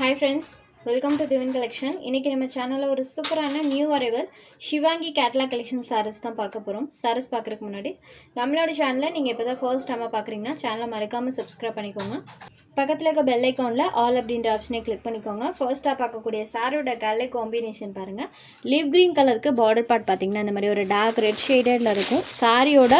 Hi friends, welcome to Divine Collection. இன்னைக்கு நம்ம சேனல்ல ஒரு சூப்பரான new arrival Shivangi catalogue collection saris தான் பார்க்க போறோம். சாரீஸ் பார்க்கறதுக்கு முன்னாடி நம்மளோட சேனலை நீங்க இப்போதான் ஃபர்ஸ்ட் டைம் பார்க்குறீங்கன்னா சேனலை மறக்காம சப்ஸ்கிரைப் பண்ணிக்கோங்க. பக்கத்தில் இருக்க பெல் ஐக்கானில் ஆல் அப்படின்ற ஆப்ஷனை கிளிக் பண்ணிக்கோங்க. ஃபர்ஸ்ட்டாக பார்க்கக்கூடிய சாரியோட கலர் காம்பினேஷன் பாருங்கள். லீவ் க்ரீன் கலருக்கு பார்டர் பார்ட் பார்த்திங்கன்னா இந்த மாதிரி ஒரு டார்க் ரெட் ஷேடடில் இருக்கும். சாரியோட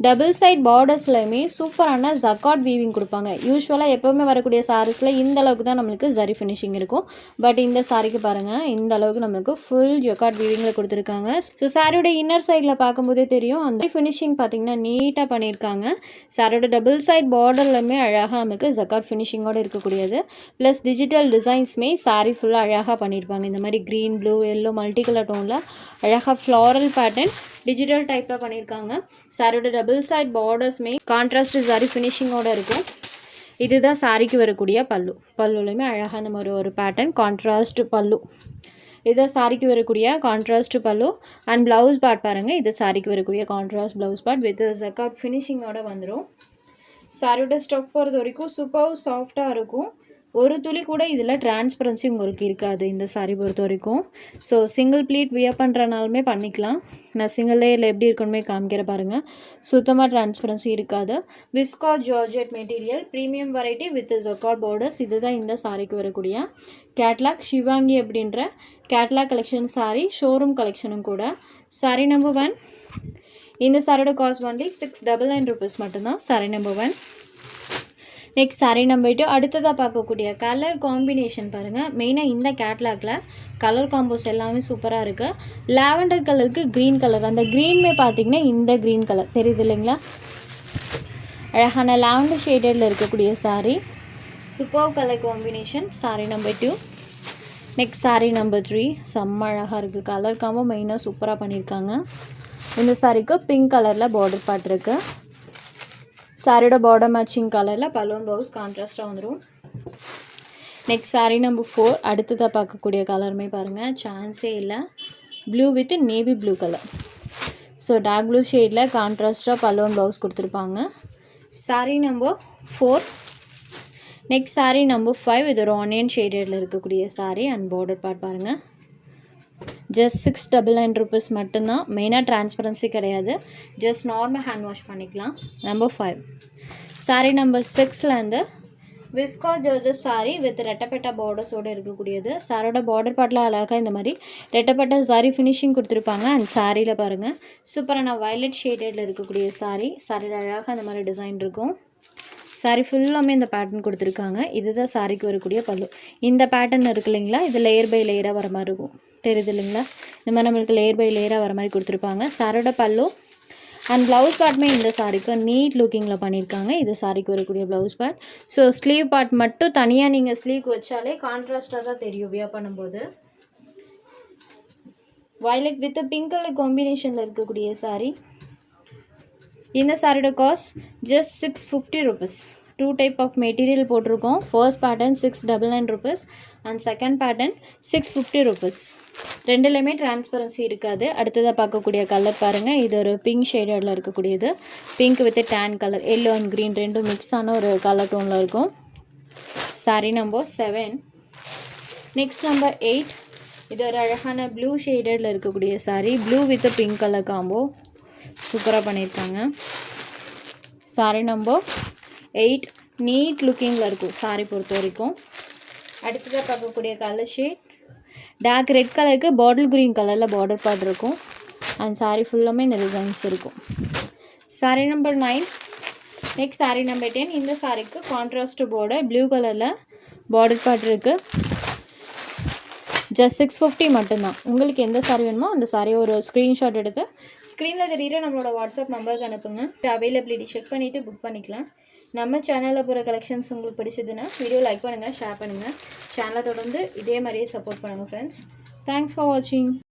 டபுள் சைட் பார்டர்ஸ்லையுமே சூப்பரான ஜக்காட் வீவிங் கொடுப்பாங்க. யூஸ்வலாக எப்போவுமே வரக்கூடிய சாரீஸில் இந்த அளவுக்கு தான் நம்மளுக்கு ஜரி ஃபினிஷிங் இருக்கும். பட் இந்த சாரிக்கு பாருங்கள், இந்த அளவுக்கு நம்மளுக்கு ஃபுல் ஜக்காட் வீவிங்கில் கொடுத்துருக்காங்க. ஸோ சாரியோட இன்னர் சைடில் பார்க்கும்போதே தெரியும், அந்த ஃபினிஷிங் பார்த்திங்கன்னா நீட்டாக பண்ணியிருக்காங்க. சாரியோட டபுள் சைட் பார்டர்லையுமே அழகாக நம்மளுக்கு ஜக்காட் ஃபினிஷிங்கோடு இருக்கக்கூடியது. ப்ளஸ் டிஜிட்டல் டிசைன்ஸுமே சாரீ ஃபுல்லாக அழகாக பண்ணியிருப்பாங்க. இந்த மாதிரி green, blue, yellow multi colour டோனில் அழகாக ஃப்ளாரல் பேட்டர்ன் டிஜிட்டல் டைப்பில் பண்ணியிருக்காங்க. சாரியோட டபுள் சைட் பார்டர்ஸுமே கான்ட்ராஸ்ட் சாரி ஃபினிஷிங்கோடு இருக்கும். இதுதான் சாரிக்கு வரக்கூடிய பல்லு. பல்லுலையுமே அழகாக இந்த மாதிரி ஒரு பேட்டர்ன் கான்ட்ராஸ்ட் பல்லு. இதுதான் சாரிக்கு வரக்கூடிய கான்ட்ராஸ்ட் பல்லு. அண்ட் ப்ளவுஸ் பார்ட் பாருங்கள், இது சாரிக்கு வரக்கூடிய contrast blouse part with jacquard ஃபினிஷிங்கோடு வந்துடும். சாரியோட ஸ்டஃப் பொறுத்த வரைக்கும் சூப்பர் சாஃப்டாக இருக்கும். ஒரு துளி கூட இதில் டிரான்ஸ்பரன்சி உங்களுக்கு இருக்காது இந்த சாரீ பொறுத்த வரைக்கும். ஸோ சிங்கிள் ப்ளீட் வியர் பண்ணுறனாலுமே பண்ணிக்கலாம். நான் சிங்கிள் லேயரில் எப்படி இருக்கணுமே காமிக்கிற பாருங்கள். சுத்தமாக டிரான்ஸ்பரன்சி இருக்காது. Viscose georgette material premium variety with jacquard borders. இதுதான் இந்த சாரிக்கு வரக்கூடிய கேட்லாக். ஷிவாங்கி அப்படின்ற கேட்லாக் கலெக்ஷன் சாரீ ஷோரூம் கலெக்ஷனும் கூட. சாரீ நம்பர் 1. இந்த சாரியோட காஸ்ட் ஒன்லி 699 rupees மட்டும்தான். Sari number 1. Next sari number 2. அடுத்ததாக பார்க்கக்கூடிய கலர் காம்பினேஷன் பாருங்கள். மெயினாக இந்த கேட்லாகில் கலர் காம்போஸ் எல்லாமே சூப்பராக இருக்குது. லாவெண்டர் கலருக்கு க்ரீன் கலர், அந்த க்ரீன்மே பார்த்திங்கன்னா இந்த க்ரீன் கலர் தெரியுது இல்லைங்களா? அழகான லாவெண்டர் ஷேடடில் இருக்கக்கூடிய sari. Super colour combination. Sari number 2. Next sari number 3. செம்ம அழகாக இருக்குது. கலர் காம்போ மெயினாக சூப்பராக பண்ணியிருக்காங்க. இந்த சாரிக்கு பிங்க் கலரில் பார்டர் பார்ட் இருக்குது. சாரியோட பார்டர் மேட்சிங் கலரில் பலூன் ப்ளவுஸ் கான்ட்ராஸ்டாக வந்துடும். Next sari number 4. அடுத்ததாக பார்க்கக்கூடிய கலருமே பாருங்கள், சான்ஸே இல்லை. Blue with navy blue colour. So dark blue ஷேடில் கான்ட்ராஸ்டாக பலூன் ப்ளவுஸ் கொடுத்துருப்பாங்க. Sari number 4. Next sari number 5. இது ஒரு ஆனியன் ஷேடடில் இருக்கக்கூடிய சாரீ. அண்ட் பார்டர் பார்ட் பாருங்கள். ஜஸ்ட் 699 rupees மட்டும்தான். மெயினாக டிரான்ஸ்பரன்சி கிடையாது. ஜஸ்ட் நார்மல் ஹேண்ட் வாஷ் பண்ணிக்கலாம். நம்பர் 5. சாரீ நம்பர் 6லேருந்து விஸ்காஸ் ஜார்ஜெட் சாரீ வித் ரெட்டப்பட்ட பார்டர்ஸோடு இருக்கக்கூடியது. சாரோட பார்டர் பார்ட்டில் அழகாக இந்த மாதிரி ரெட்டப்பட்ட சாரீ ஃபினிஷிங் கொடுத்துருப்பாங்க. அண்ட் சாரியில் பாருங்கள் சூப்பரான வயலட் ஷேடடில் இருக்கக்கூடிய சாரீ. சாரியில் அழகாக இந்த மாதிரி டிசைன் இருக்கும். சாரீ ஃபுல்லாமே இந்த பேட்டர்ன் கொடுத்துருக்காங்க. இதுதான் சாரிக்கு வரக்கூடிய பல்லு. இந்த பேட்டர்ன் இருக்குது இல்லைங்களா, இது லேயர் பை லேயராக வர மாதிரி இருக்கும். தெரியுது இல்லைங்களா? இந்த மாதிரி நம்மளுக்கு லேயர் பை லேயராக வர மாதிரி கொடுத்துருப்பாங்க. சாரோட பல்லு அண்ட் ப்ளவுஸ் பார்ட்டுமே இந்த சாரிக்கு நீட் லுக்கிங்கில் பண்ணியிருக்காங்க. இது சாரிக்கு வரக்கூடிய blouse part. So sleeve part மட்டும் தனியாக நீங்கள் ஸ்லீவ்க்கு வச்சாலே கான்ட்ராஸ்டாக தான் தெரியும் வியர் பண்ணும்போது. வயலட் வித் பிங்க் கலர் காம்பினேஷனில் இருக்கக்கூடிய சாரீ. இந்த சாரியோட cost just 650 rupees. 2 type of material போட்டிருக்கோம். First pattern 699 rupees and second pattern 650 rupees. ரெண்டுலேயுமே டிரான்ஸ்பரன்சி இருக்காது. அடுத்ததாக பார்க்கக்கூடிய கலர் பாருங்கள். இது ஒரு பிங்க் ஷேடடில் இருக்கக்கூடியது. Pink with tan colour, yellow and green ரெண்டும் மிக்ஸ் ஆன ஒரு கலர் டோனில் இருக்கும். சாரீ நம்பர் 7. Next number 8. இது ஒரு அழகான ப்ளூ ஷேடடில் இருக்கக்கூடிய sari. Blue with pink colour combo சூப்பராக பண்ணியிருக்காங்க. சாரீ நம்பர் 8 நீட் லுக்கிங்கில் இருக்கும் சாரீ பொறுத்த வரைக்கும். அடுத்ததாக பார்க்கக்கூடிய கலர் ஷேட் டார்க் ரெட் கலருக்கு பாட்டில் க்ரீன் கலரில் பார்டர் பார்ட் இருக்கும். அண்ட் சாரீ ஃபுல்லாமே இந்த டிசைன்ஸ் இருக்கும். Sari number 9. Next sari number 10. இந்த சாரீக்கு கான்ட்ராஸ்ட் பார்டர் ப்ளூ கலரில் பார்டர் பார்ட் இருக்குது. ஜஸ்ட் 650 மட்டும்தான். உங்களுக்கு எந்த சாரீ வேணுமோ அந்த சாரியை ஒரு ஸ்க்ரீன்ஷாட் எடுத்து ஸ்க்ரீனில் தெரியுற நம்மளோட வாட்ஸ்அப் நம்பருக்கு அனுப்புங்க. அவைலபிலிட்டி செக் பண்ணிவிட்டு புக் பண்ணிக்கலாம். நம்ம சேனலில் போகிற கலெக்ஷன்ஸ் உங்களுக்கு பிடிச்சதுன்னா வீடியோ லைக் பண்ணுங்கள், ஷேர் பண்ணுங்கள். சேனலை தொடர்ந்து இதே மாதிரியே சப்போர்ட் பண்ணுங்கள் ஃப்ரெண்ட்ஸ். தேங்க்ஸ் ஃபார் வாட்சிங்.